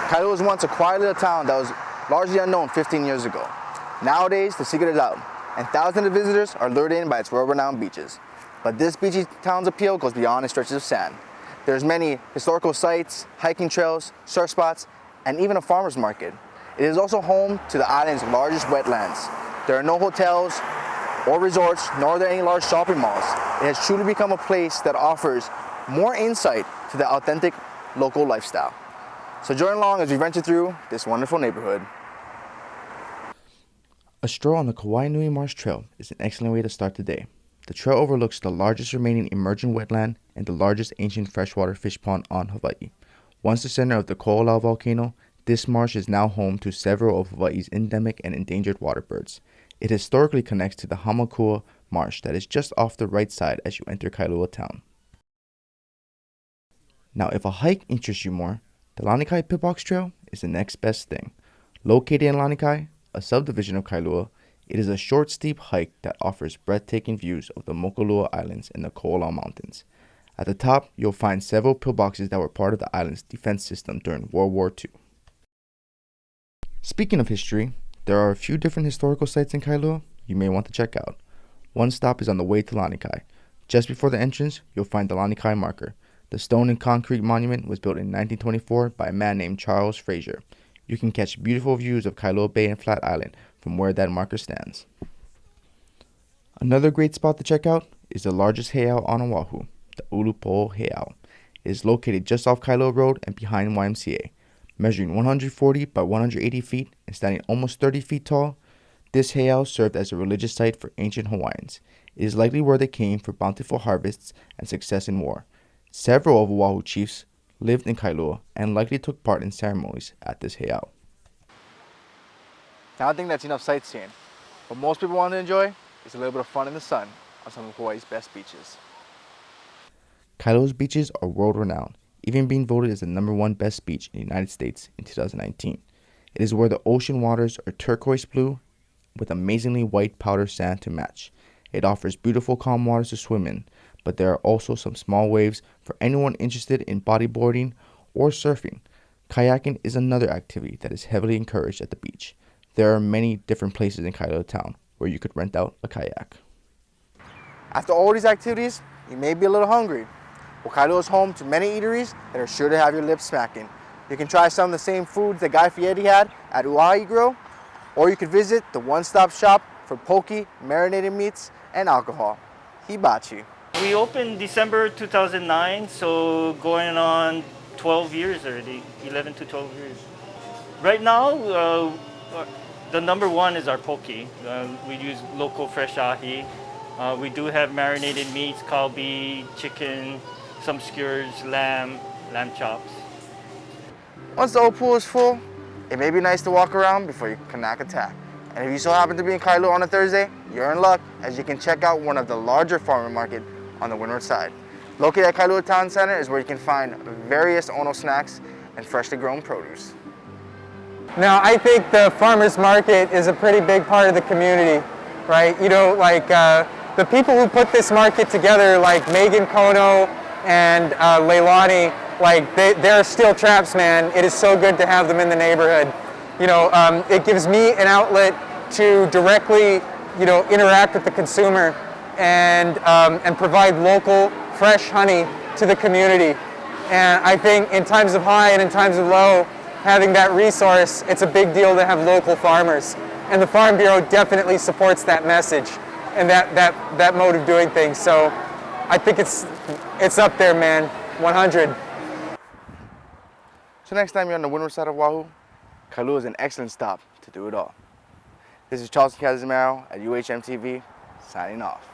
Kailua was once a quiet little town that was largely unknown 15 years ago. Nowadays, the secret is out, and thousands of visitors are lured in by its world-renowned beaches. But this beachy town's appeal goes beyond the stretches of sand. There's many historical sites, hiking trails, surf spots, and even a farmer's market. It is also home to the island's largest wetlands. There are no hotels or resorts, nor are there any large shopping malls. It has truly become a place that offers more insight to the authentic local lifestyle. So join along as we venture through this wonderful neighborhood. A stroll on the Kailua Marsh Trail is an excellent way to start the day. The trail overlooks the largest remaining emergent wetland and the largest ancient freshwater fish pond on Hawaii. Once the center of the Kailua volcano, this marsh is now home to several of Hawaii's endemic and endangered water birds. It historically connects to the Hamakua Marsh that is just off the right side as you enter Kailua town. Now, if a hike interests you more, the Lanikai Pitbox Trail is the next best thing. Located in Lanikai, a subdivision of Kailua, it is a short, steep hike that offers breathtaking views of the Mokulua Islands and the Ko'olau Mountains. At the top, you'll find several pillboxes that were part of the island's defense system during World War II. Speaking of history, there are a few different historical sites in Kailua you may want to check out. One stop is on the way to Lanikai. Just before the entrance, you'll find the Lanikai marker. The stone and concrete monument was built in 1924 by a man named Charles Fraser. You can catch beautiful views of Kailua Bay and Flat Island from where that marker stands. Another great spot to check out is the largest heiau on Oahu, the Ulupo'o Heiau. It is located just off Kailua Road and behind YMCA. Measuring 140 by 180 feet and standing almost 30 feet tall, this heiau served as a religious site for ancient Hawaiians. It is likely where they came for bountiful harvests and success in war. Several of Oahu chiefs lived in Kailua and likely took part in ceremonies at this heiau. Now I think that's enough sightseeing. What most people want to enjoy is a little bit of fun in the sun on some of Hawaii's best beaches. Kailua's beaches are world-renowned, even being voted as the #1 best beach in the United States in 2019. It is where the ocean waters are turquoise blue with amazingly white powder sand to match. It offers beautiful calm waters to swim in, but there are also some small waves for anyone interested in bodyboarding or surfing. Kayaking is another activity that is heavily encouraged at the beach. There are many different places in Kailua town where you could rent out a kayak. After all these activities, you may be a little hungry. Well, Kailua is home to many eateries that are sure to have your lips smacking. You can try some of the same foods that Guy Fieri had at Ua'i Grill, or you could visit the one-stop shop for poke, marinated meats, and alcohol, Hibachi. We opened December 2009, so going on 12 years already, 11 to 12 years. Right now, the #1 is our poke. We use local fresh ahi. We do have marinated meats, kalbi, chicken, some skewers, lamb chops. Once the old pool is full, it may be nice to walk around before you kayak attack. And if you so happen to be in Kailua on a Thursday, you're in luck, as you can check out one of the larger farmer market on the windward side. Located at Kailua Town Center is where you can find various Ono snacks and freshly grown produce. Now, I think the farmers market is a pretty big part of the community, right? You know, like the people who put this market together, like Megan Kono and Leilani, like they're steel traps, man. It is so good to have them in the neighborhood. You know, it gives me an outlet to directly, you know, interact with the consumer and provide local, fresh honey to the community. And I think in times of high and in times of low, having that resource, it's a big deal to have local farmers. And the Farm Bureau definitely supports that message and that mode of doing things. So I think it's up there, man, 100. So next time you're on the windward side of Oahu, Kailua is an excellent stop to do it all. This is Charles Casimiro at UHMTV, signing off.